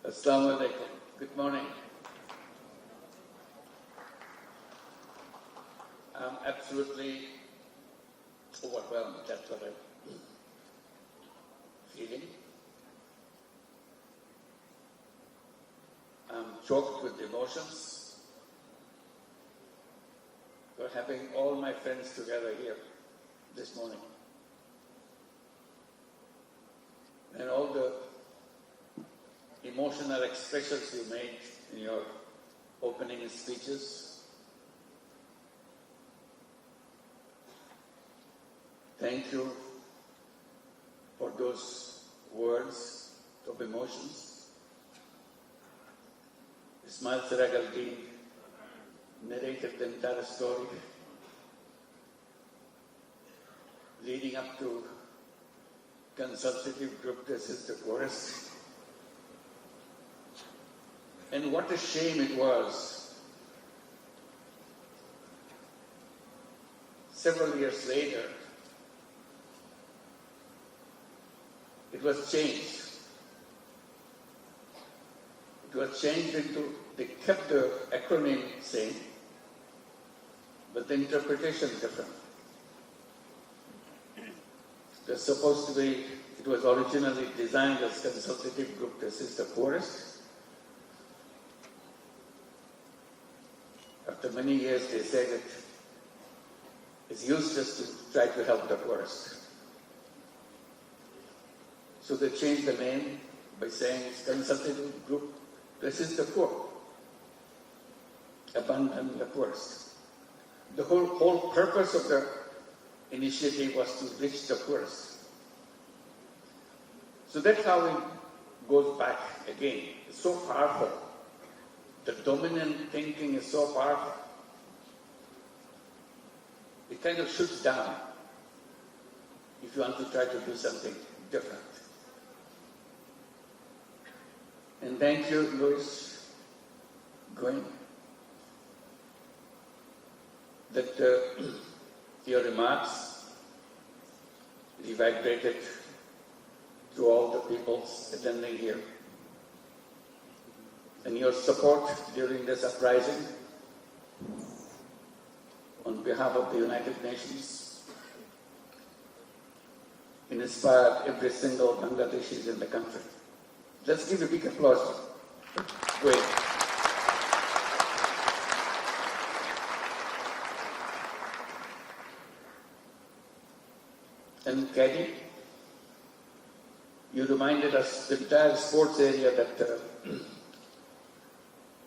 Assalamu alaikum. Good morning. I'm absolutely overwhelmed. That's what I'm feeling. I'm choked with emotions for having all my friends together here this morning. And all the emotional expressions you made in your opening speeches. Thank you for those words of emotions. Ismail Siraj al-Din narrated the entire story leading up to consultative group to assist the poorest. And what a shame it was. Several years later, it was changed. It was changed into, they kept the acronym same, but the interpretation different. It was supposed to be, it was originally designed as consultative group to assist the poorest. After many years, they said it's useless to try to help the poorest. So they changed the name by saying it's consultative group to assist the poor, abandon the poorest. The whole purpose of the initiative was to reach the poorest. So that's how it goes back again. It's so powerful. The dominant thinking is so powerful. It kind of shoots down if you want to try to do something different. And thank you, Louis, going, that your remarks reverberated to all the people attending here. And your support during this uprising on behalf of the United Nations inspired every single Bangladeshi in the country. Let's give a big applause. Great. And Caddy, you reminded us the entire sports area that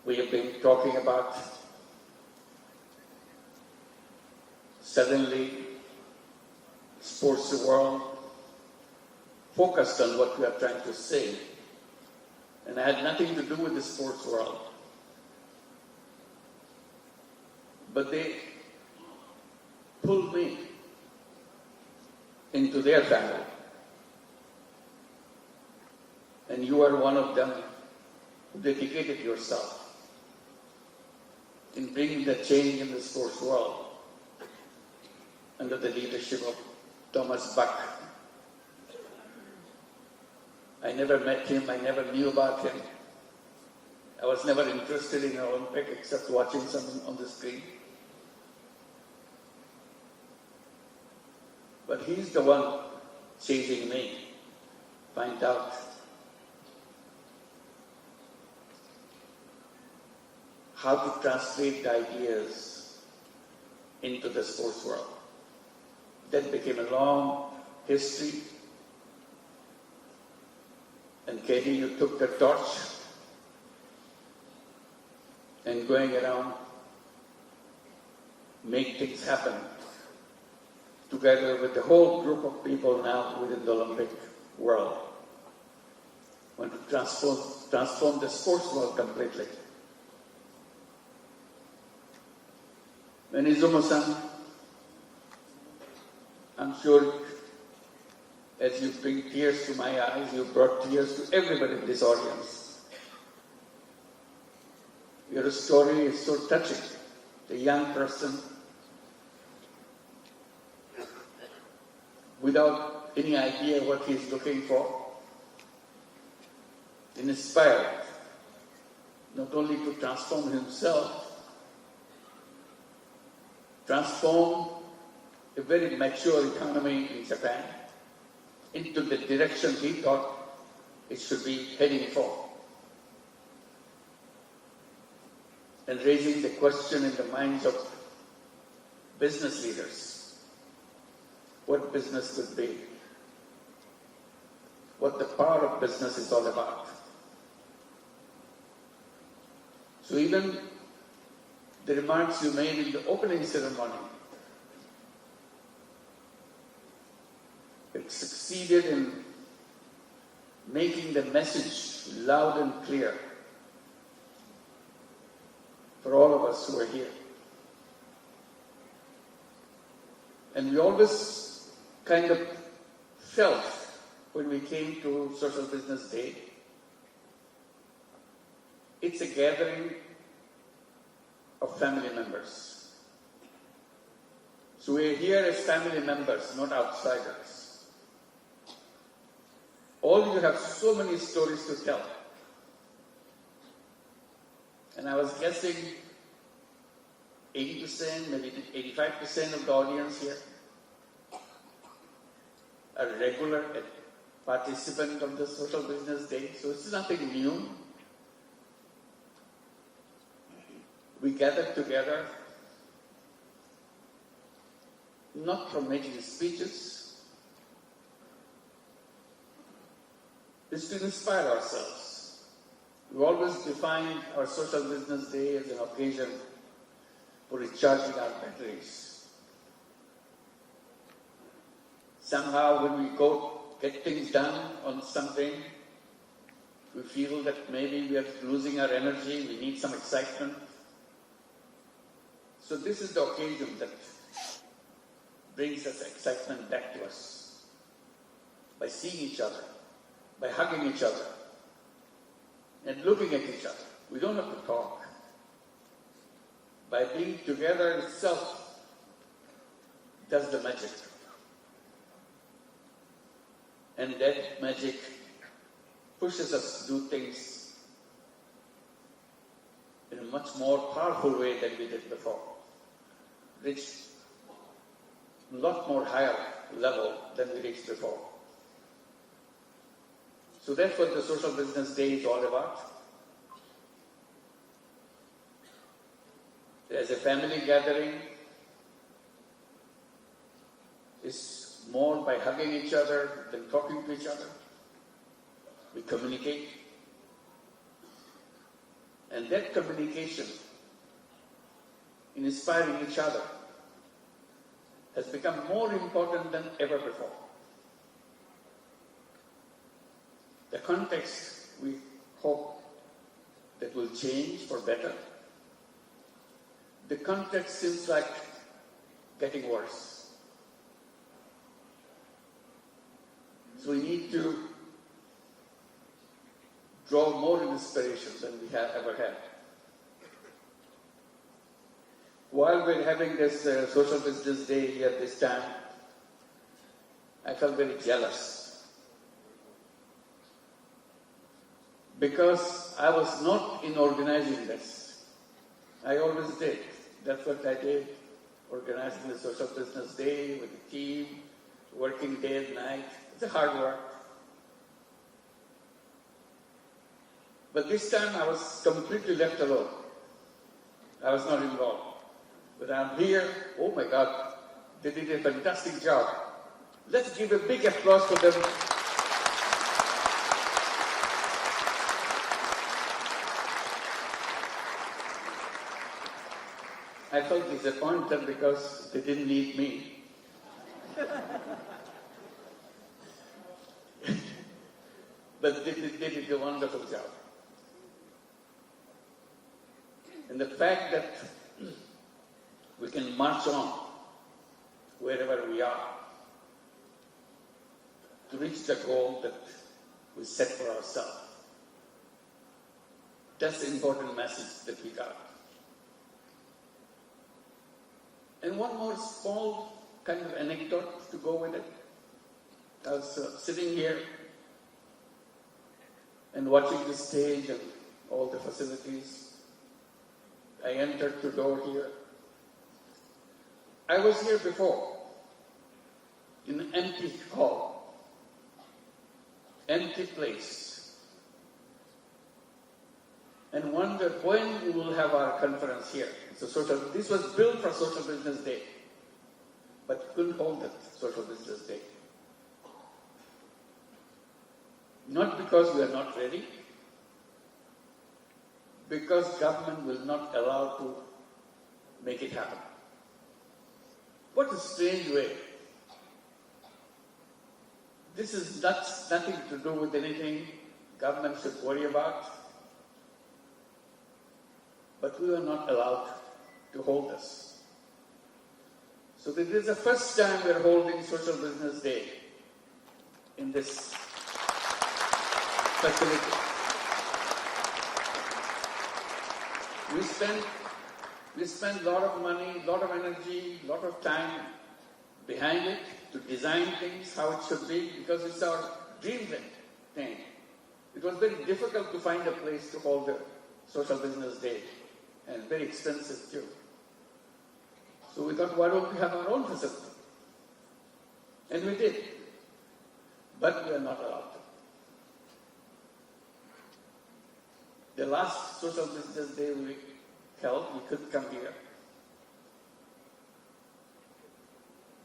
we have been talking about. Suddenly, sports world focused on what we are trying to say. And I had nothing to do with the sports world. But they pulled me into their family. And you are one of them who dedicated yourself in bringing the change in the sports world under the leadership of Thomas Bach. I never met him, I never knew about him. I was never interested in the Olympic except watching something on the screen. But he's the one chasing me, find out how to translate the ideas into the sports world. That became a long history. And Katie, you took the torch and going around, make things happen together with the whole group of people now within the Olympic world. Want to transform the sports world completely. And Izumo-san, I'm sure as you bring tears to my eyes, you brought tears to everybody in this audience. Your story is so touching. The young person, without any idea what he's looking for, inspired not only to transform himself, transform a very mature economy in Japan into the direction he thought it should be heading for. And raising the question in the minds of business leaders, what business could be, what the power of business is all about. So even the remarks you made in the opening ceremony, it succeeded in making the message loud and clear for all of us who are here. And we always kind of felt when we came to Social Business Day, it's a gathering of family members. So we're here as family members, not outsiders. All you have so many stories to tell. And I was guessing 80%, maybe 85% of the audience here are regular participant of the Social Business Day. So it's nothing new. We gathered together not for making speeches, it's to inspire ourselves. We always defined our Social Business Day as an occasion for recharging our batteries. Somehow when we go get things done on something, we feel that maybe we are losing our energy, we need some excitement. So this is the occasion that brings us excitement back to us. By seeing each other, by hugging each other, and looking at each other. We don't have to talk. By being together itself does the magic. And that magic pushes us to do things in a much more powerful way than we did before. Reach a lot more higher level than we reached before. So that's what the Social Business Day is all about. As a family gathering, it's more by hugging each other than talking to each other. We communicate. And that communication in inspiring each other has become more important than ever before. The context, we hope, that will change for better. The context seems like getting worse. So we need to draw more inspiration than we have ever had. While we're having this Social Business Day here this time, I felt very jealous. Because I was not in organizing this. I always did. That's what I did, organizing the Social Business Day with the team, working day and night. It's a hard work. But this time I was completely left alone. I was not involved. But I'm here, oh my God, they did a fantastic job. Let's give a big applause for them. I felt disappointed because they didn't need me. But they did a wonderful job. And the fact that we can march on wherever we are to reach the goal that we set for ourselves. That's the important message that we got. And one more small kind of anecdote to go with it. I was sitting here and watching the stage and all the facilities. I entered the door here. I was here before, in an empty hall, empty place, and wondered when we will have our conference here. This was built for Social Business Day, but couldn't hold it, Social Business Day. Not because we are not ready, because government will not allow to make it happen. What a strange way. This is nothing to do with anything government should worry about, but we were not allowed to hold this. So this is the first time we are holding Social Business Day in this facility. We spend a lot of money, a lot of energy, a lot of time behind it to design things how it should be, because it's our dream thing. It was very difficult to find a place to hold a Social Business Day, and very expensive too. So we thought, why don't we have our own facility? And we did. But we are not allowed to. The last Social Business Day we held, we could come here.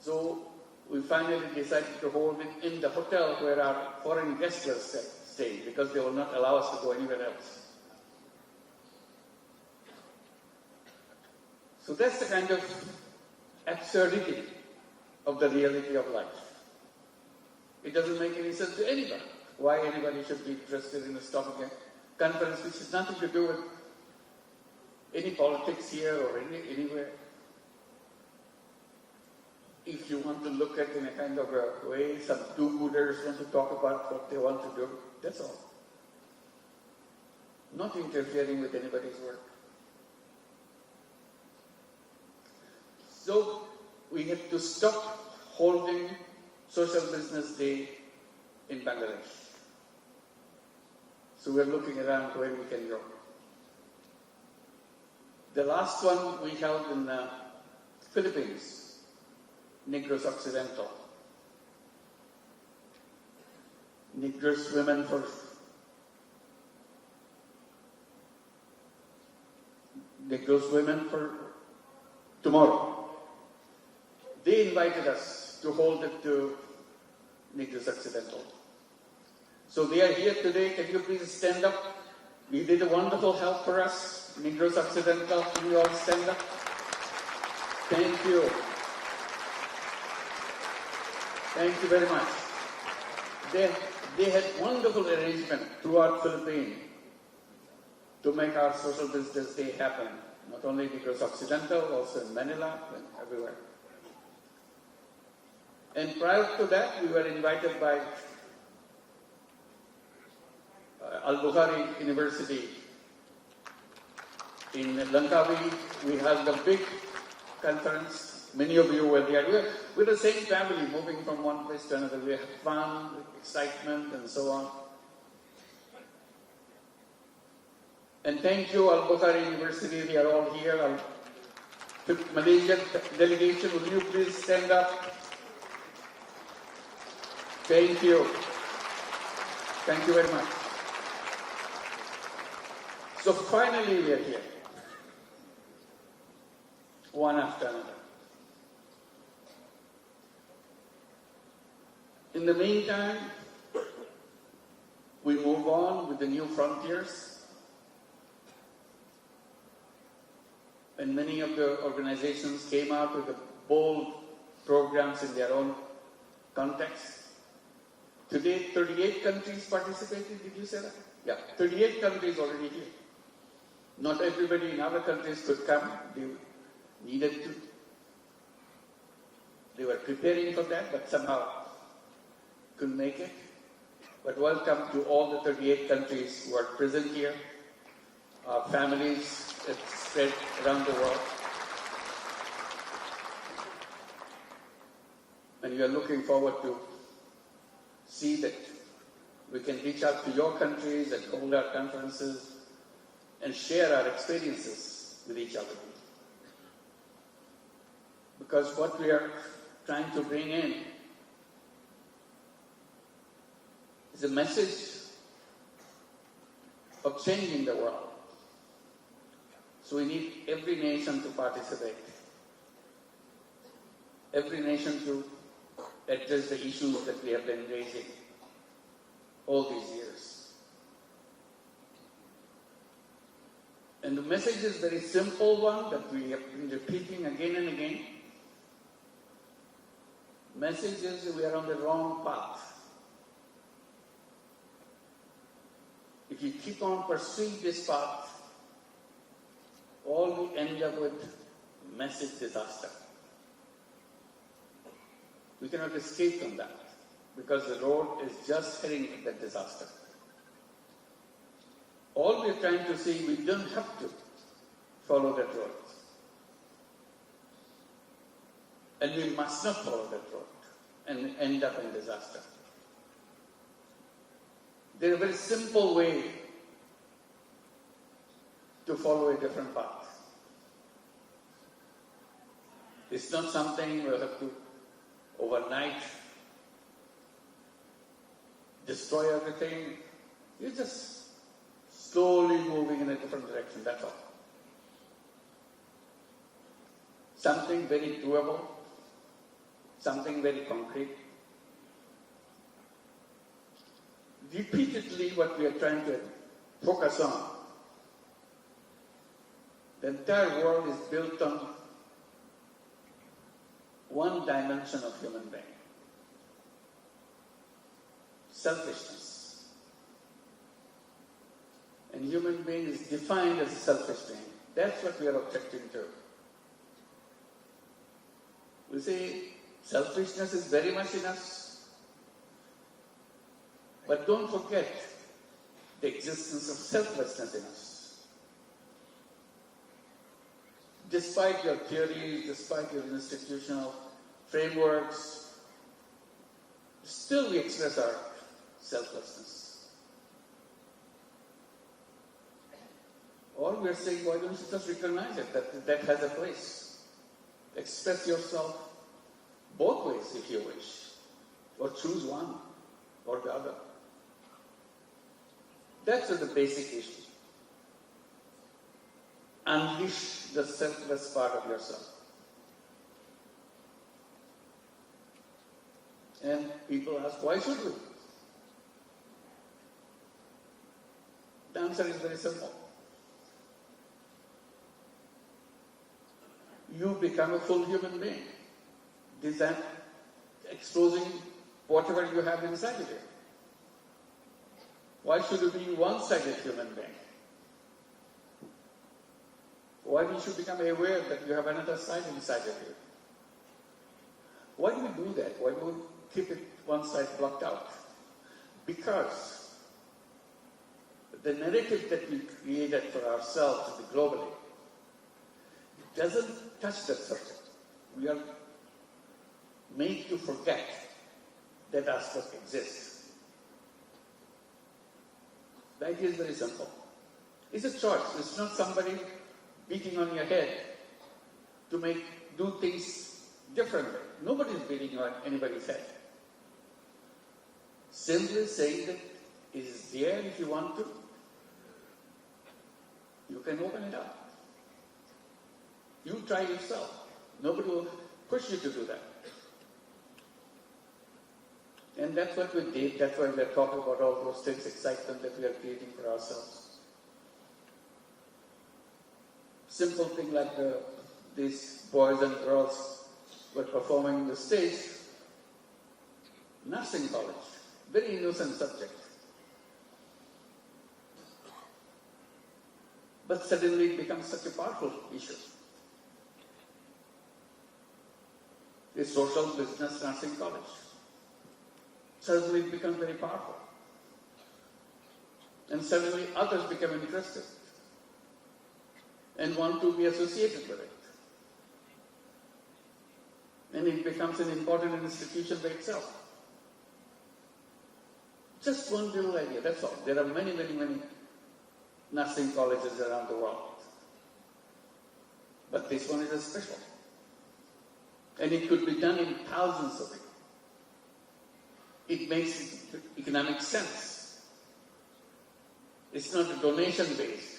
So we finally decided to hold it in the hotel where our foreign guests were staying, because they will not allow us to go anywhere else. So that's the kind of absurdity of the reality of life. It doesn't make any sense to anybody. Why anybody should be interested in a stock conference which has nothing to do with any politics here or anywhere. If you want to look at in a kind of a way, some do-gooders want to talk about what they want to do, that's all. Not interfering with anybody's work. So we had to stop holding Social Business Day in Bangladesh. So we're looking around where we can go. The last one we held in the Philippines, Negros Occidental. Negros women for tomorrow. They invited us to hold it to Negros Occidental. So they are here today. Can you please stand up? You did a wonderful help for us. Negros Occidental, can you all stand up? Thank you. Thank you very much. They had wonderful arrangement throughout Philippines to make our Social Business Day happen. Not only Negros Occidental, also in Manila and everywhere. And prior to that, we were invited by Al-Bukhari University in Langkawi. We held a big conference. Many of you were there. We're the same family, moving from one place to another. We had fun, excitement, and so on. And thank you, Al-Bukhari University. They are all here. Malaysian delegation, will you please stand up? Thank you. Thank you very much. So finally we are here, one after another. In the meantime, we move on with the new frontiers, and many of the organizations came out with bold programs in their own context. Today, 38 countries participated, did you say that? Yeah, 38 countries already here. Not everybody in other countries could come. They needed to. They were preparing for that, but somehow couldn't make it. But welcome to all the 38 countries who are present here. Our families spread around the world. And we are looking forward to see that we can reach out to your countries and hold our conferences and share our experiences with each other. Because what we are trying to bring in is a message of changing the world. So we need every nation to participate, every nation to address the issues that we have been raising all these years. And the message is a very simple one that we have been repeating again and again. Message is we are on the wrong path. If you keep on pursuing this path, all we end up with massive disaster. We cannot escape from that because the road is just heading to that disaster. All we are trying to say, we don't have to follow that road. And we must not follow that road and end up in disaster. There is a very simple way to follow a different path. It's not something we have to overnight destroy everything. You're just slowly moving in a different direction, that's all. Something very doable, something very concrete. Repeatedly, what we are trying to focus on, the entire world is built on one dimension of human being: selfishness. And human being is defined as a selfish being. That's what we are objecting to. We say selfishness is very much in us, but don't forget the existence of selflessness in us. Despite your theories, despite your institutional frameworks, still we express our selflessness. All we are saying, why don't you just recognize it, that has a place. Express yourself both ways if you wish, or choose one or the other. That's the basic issue. Unleash the selfless part of yourself. And people ask, why should we? The answer is very simple. You become a full human being, exposing whatever you have inside of you. Why should you be one-sided human being? Why do you become aware that you have another side inside of you? Why do we do that? Why do we keep it one side blocked out? Because the narrative that we created for ourselves globally doesn't touch that subject. We are made to forget that aspect exists. The idea is very simple. It's a choice. It's not somebody beating on your head to do things differently. Nobody is beating on anybody's head. Simply saying that it is there if you want to. You can open it up. You try yourself. Nobody will push you to do that. And that's what we did. That's why we're talking about all those things, excitement that we are creating for ourselves. Simple thing like these boys and girls were performing on the stage. Nursing college. Very innocent subject. But suddenly it becomes such a powerful issue. A social business nursing college. Suddenly it becomes very powerful. And suddenly others become interested and want to be associated with it. And it becomes an important institution by itself. Just one little idea, that's all. There are many, many, many nursing colleges around the world. But this one is a special. And it could be done in thousands of it. It makes economic sense. It's not a donation based.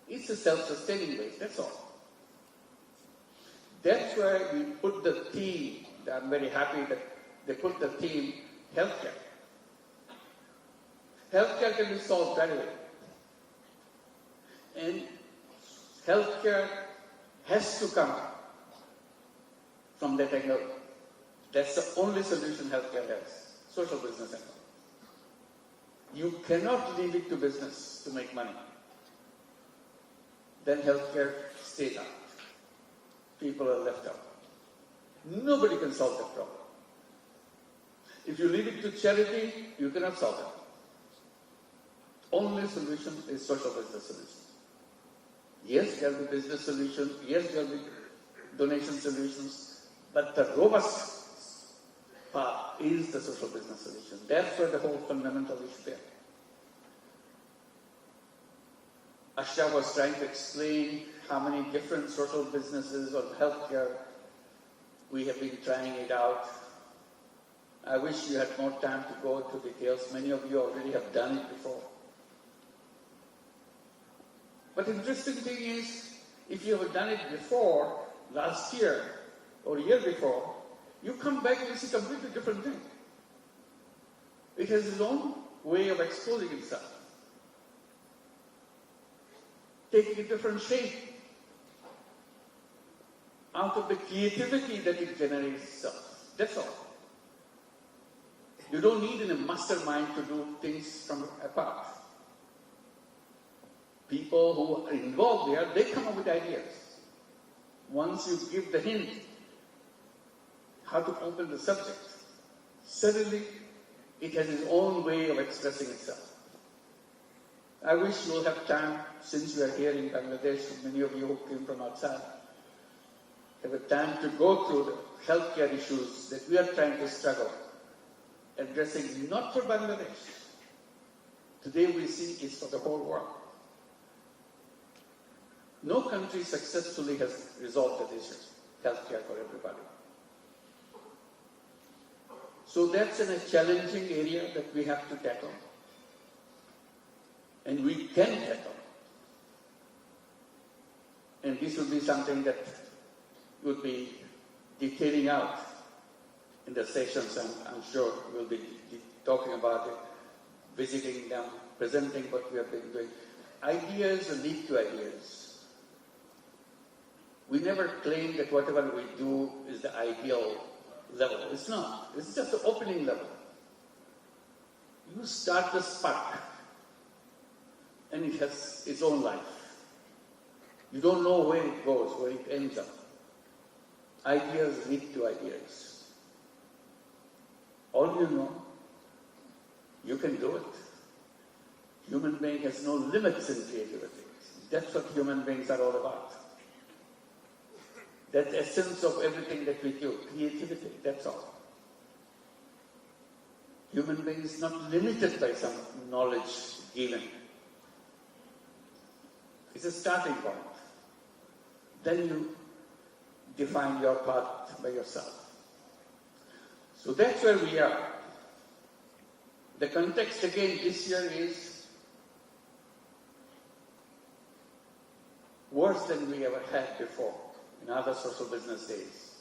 It's a self-sustaining base, that's all. That's why we put the theme, I'm very happy that they put the theme, healthcare. Healthcare can be solved right away. And healthcare has to come from that angle. That's the only solution healthcare has, social business angle. You cannot leave it to business to make money. Then healthcare stays out. People are left out. Nobody can solve that problem. If you leave it to charity, you cannot solve it. Only solution is social business solution. Yes, there will be business solutions. Yes, there will be donation solutions. But the robust part is the social business solution. That's where the whole fundamental is there. Asha was trying to explain how many different social businesses or healthcare we have been trying it out. I wish you had more time to go into details. Many of you already have done it before. But the interesting thing is, if you have done it before, last year or year before, you come back and you see a completely different thing. It has its own way of exposing itself, taking a different shape out of the creativity that it generates itself. That's all. You don't need a mastermind to do things from apart. People who are involved there, they come up with ideas. Once you give the hint how to open the subject, suddenly it has its own way of expressing itself. I wish you'll have time, since you are here in Bangladesh, many of you who came from outside, have a time to go through the healthcare issues that we are trying to struggle, addressing not for Bangladesh. Today we see it's for the whole world. No country successfully has resolved the issues, healthcare for everybody. So that's a challenging area that we have to tackle. And we can tackle. And this will be something that we'll be detailing out in the sessions, and I'm sure we'll be talking about it, visiting them, presenting what we have been doing. Ideas lead to ideas. We never claim that whatever we do is the ideal level. It's not. It's just the opening level. You start the spark, and it has its own life. You don't know where it goes, where it ends up. Ideas lead to ideas. All you know, you can do it. Human being has no limits in creativity. That's what human beings are all about. That's the essence of everything that we do, creativity, that's all. Human being is not limited by some knowledge given. It's a starting point. Then you define your path by yourself. So that's where we are. The context again this year is worse than we ever had before in other social business days.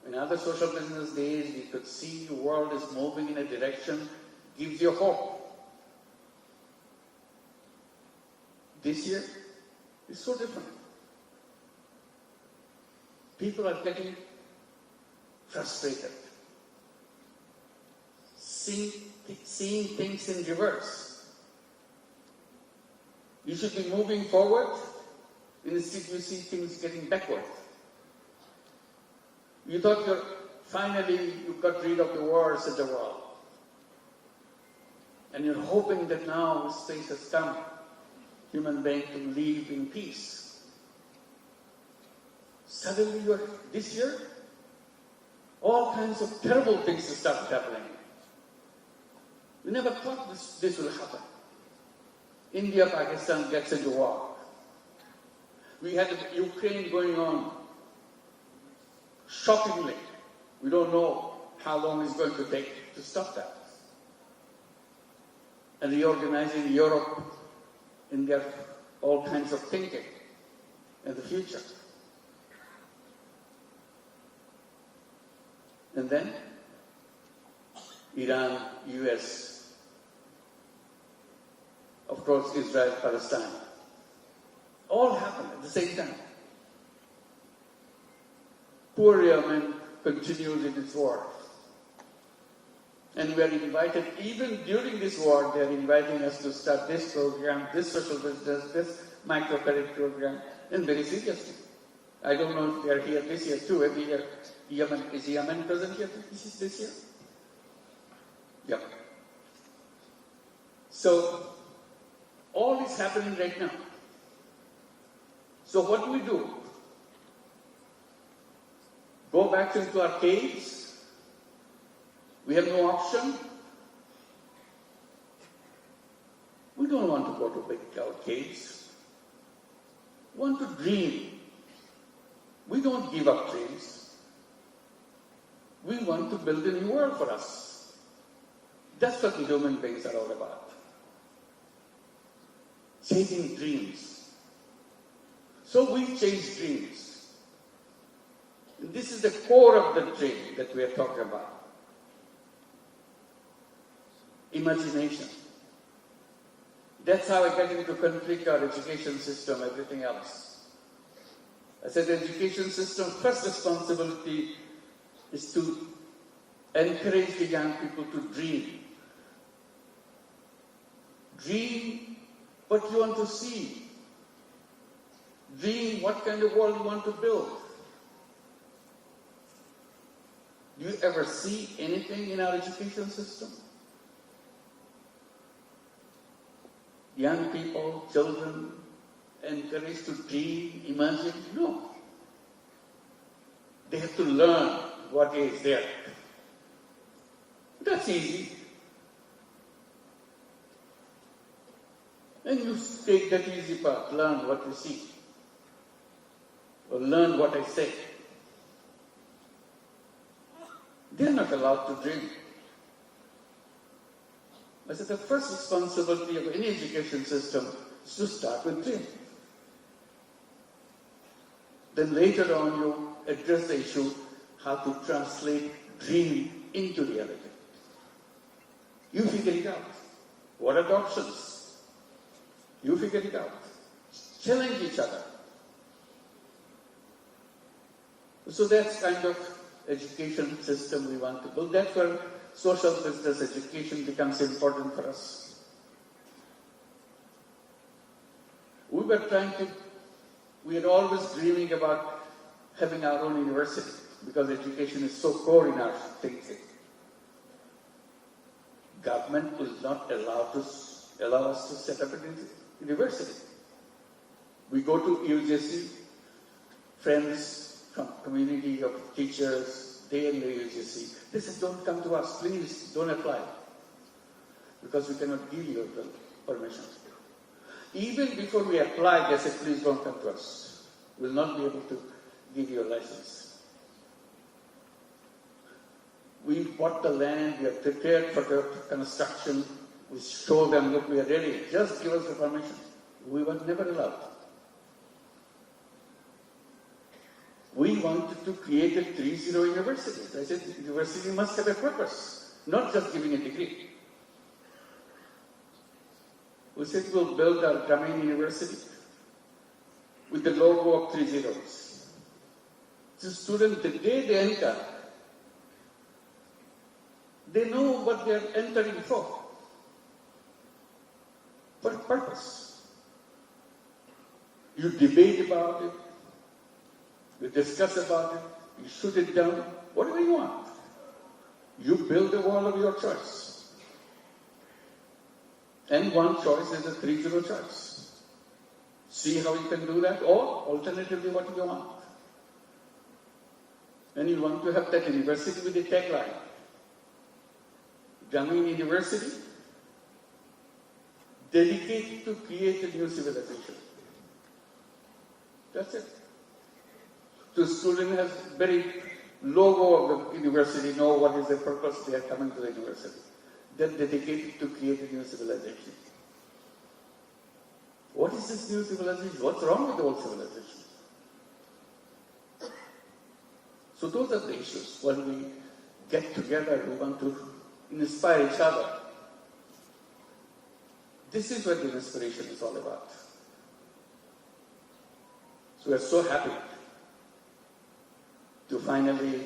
In other social business days, we could see the world is moving in a direction, gives you hope. This year is so different. People are getting frustrated, seeing things in reverse. You should be moving forward, instead you see things getting backward. You thought finally you got rid of the wars in the world. And you're hoping that now space has come, human being to live in peace. Suddenly this year, all kinds of terrible things start happening. never thought this will happen. India, Pakistan gets into war. We had Ukraine going on. Shockingly, we don't know how long it's going to take to stop that. And reorganizing Europe in their all kinds of thinking in the future. And then Iran, US, of course Israel, Palestine. All happened at the same time. Poor Yemen continues in its war. And we are invited, even during this war, they are inviting us to start this program, this social business, this microcredit program, and very seriously. I don't know if they are here this year too. Every year, is Yemen present here this year? Yeah. So, all is happening right now. So what do we do? Go back into our caves? We have no option? We don't want to go to our caves. We want to dream. We don't give up dreams. We want to build a new world for us. That's what the human beings are all about. Chasing dreams. So we chase dreams. And this is the core of the dream that we are talking about. Imagination. That's how I get into conflict our education system, everything else. I said the education system, first responsibility is to encourage the young people to dream. Dream what you want to see. Dream what kind of world you want to build. Do you ever see anything in our education system? Young people, children, encouraged to dream, imagine? No. They have to learn what is there. That's easy. And you take that easy part, learn what you see. Or learn what I say. They are not allowed to dream. I said the first responsibility of any education system is to start with dream. Then later on you address the issue how to translate dream into reality. You figure it out. What are the options? You figure it out. Challenge each other. So that's kind of education system we want to build. That's where social business education becomes important for us. We are always dreaming about having our own university because education is so core in our thinking. Government will not allow us to set up a university. We go to UJC, friends from community of teachers, they in the UJC. They said, don't come to us, please, don't apply. Because we cannot give you the permission. Even before we apply, they said, please don't come to us. We'll not be able to give you a license. We bought the land, we are prepared for the construction. We show them, look, we are ready. Just give us the permission. We were never allowed. We wanted to create a 3-0 university. I said, university must have a purpose, not just giving a degree. We said we'll build our Gramin University with the logo of 3 zeros. The student, the day they enter, they know what they are entering for. What purpose? You debate about it. You discuss about it, you shoot it down, whatever you want. You build a wall of your choice. And one choice is a 3-0 choice. See how you can do that, or alternatively what you want. And you want to have that university with a tagline. Gramin University, dedicated to create a new civilization. That's it. The student has very logo of the university, know what is the purpose they are coming to the university. They're dedicated to create a new civilization. What is this new civilization? What's wrong with the old civilization? So those are the issues. When we get together, we want to inspire each other. This is what the inspiration is all about. So we are so happy to finally,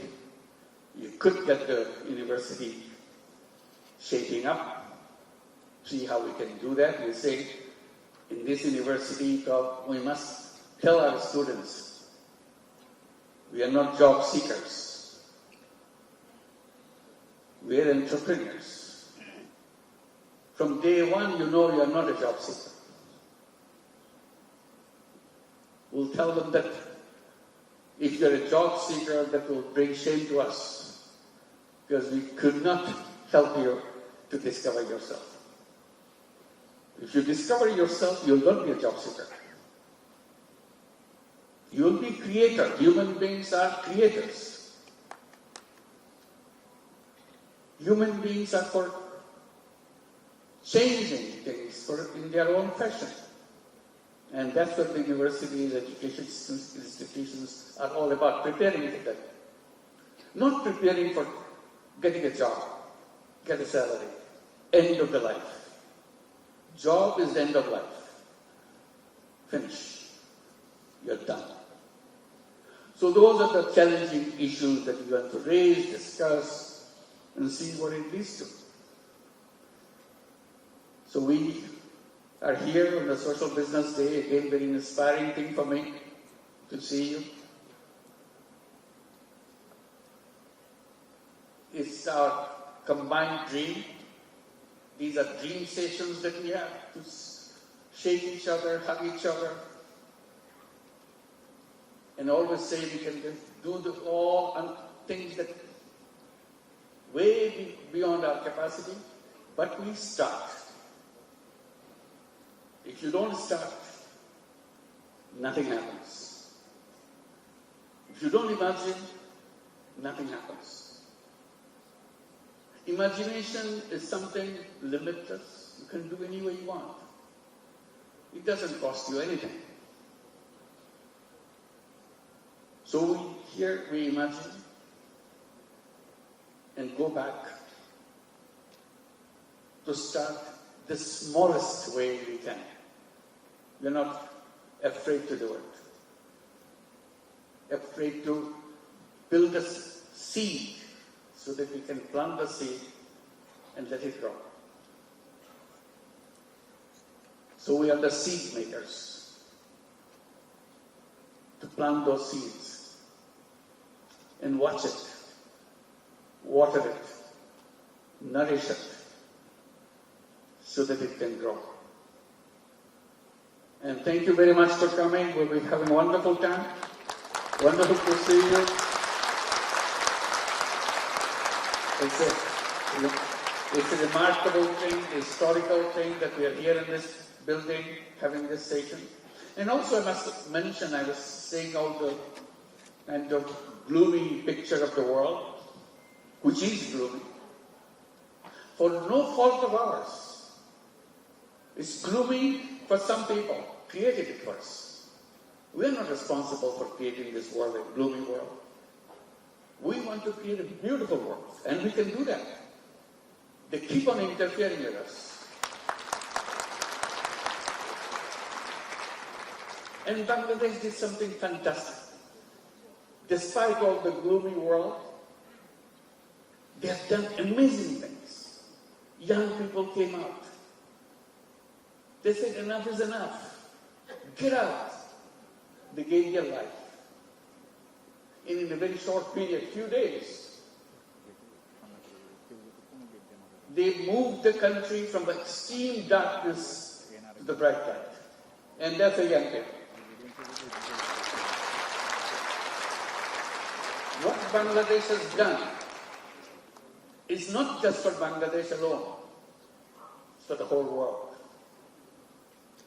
you could get the university shaping up, see how we can do that. We say, in this university, we must tell our students, we are not job seekers. We are entrepreneurs. From day one, you know you are not a job seeker. We'll tell them that if you're a job seeker, that will bring shame to us, because we could not help you to discover yourself. If you discover yourself, you'll not be a job seeker. You'll be creator. Human beings are creators. Human beings are for changing things in their own fashion. And that's what the universities, education institutions are all about, preparing for that. Not preparing for getting a job, get a salary, end of the life. Job is the end of life. Finish. You're done. So those are the challenging issues that you have to raise, discuss, and see what it leads to. So we are here on the Social Business Day, again very inspiring thing for me to see you. It's our combined dream. These are dream sessions that we have to shake each other, hug each other, and always say we can do all things that way beyond our capacity, but we start. If you don't start, nothing happens. If you don't imagine, nothing happens. Imagination is something limitless. You can do any way you want. It doesn't cost you anything. So here we imagine and go back to start the smallest way we can. We're not afraid to do it. Afraid to build a seed so that we can plant the seed and let it grow. So we are the seed makers to plant those seeds and watch it, water it, nourish it, so that it can grow. And thank you very much for coming. We'll be having a wonderful time. Wonderful to see you. It's a remarkable thing, historical thing that we are here in this building having this session. And also I must mention, I was seeing all the kind of gloomy picture of the world, which is gloomy, for no fault of ours. It's gloomy for some people, created it for us. We're not responsible for creating this world, a gloomy world. We want to create a beautiful world, and we can do that. They keep on interfering with us. And Bangladesh did something fantastic. Despite all the gloomy world, they have done amazing things. Young people came out. They said, enough is enough. Get out. They gave their life. And in a very short period, few days, they moved the country from the extreme darkness to the bright light. And that's a young people. What Bangladesh has done is not just for Bangladesh alone, it's for the whole world.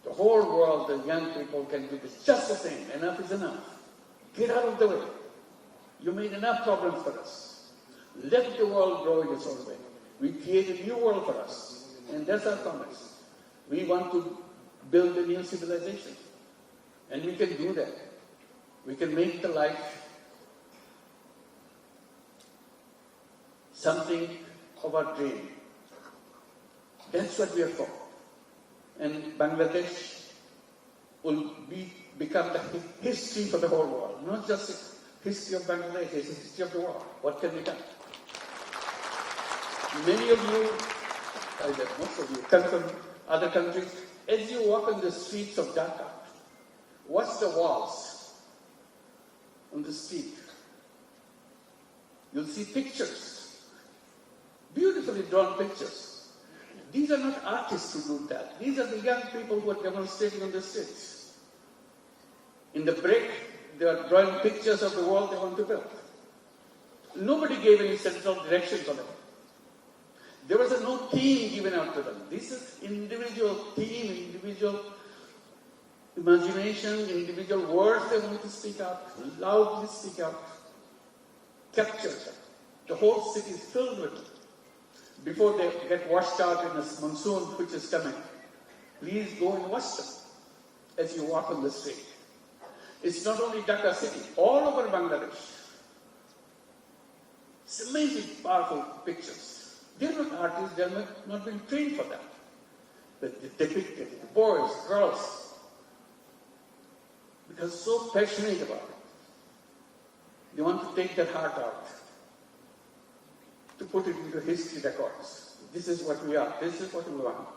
The whole world, the young people can do this just the same. Enough is enough. Get out of the way. You made enough problems for us. Let the world grow in its own way. We create a new world for us. And that's our promise. We want to build a new civilization. And we can do that. We can make the life something of our dream. That's what we are for. And Bangladesh will become the history for the whole world. Not just the history of Bangladesh, it's the history of the world. What can be done? Many of you, most of you, come from other countries. As you walk on the streets of Dhaka, watch the walls on the street. You'll see pictures, beautifully drawn pictures. These are not artists who do that. These are the young people who are demonstrating on the streets. In the break, they are drawing pictures of the world they want to build. Nobody gave any central direction for them. There was no theme given out to them. This is individual theme, individual imagination, individual words they want to speak out, loudly speak out, capture them. The whole city is filled with it. Before they get washed out in this monsoon which is coming, please go and watch them as you walk on the street. It's not only Dhaka city, all over Bangladesh. It's amazing, powerful pictures. They're not artists, they're not been trained for that. But they depict it, the boys, girls, because so passionate about it. They want to take their heart out, to put it into history records. This is what we are, this is what we want.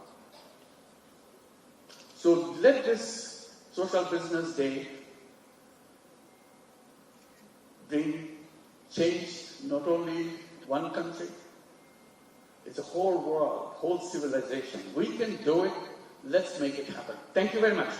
So let this Social Business Day bring change, not only one country, it's a whole world, whole civilization. We can do it. Let's make it happen. Thank you very much.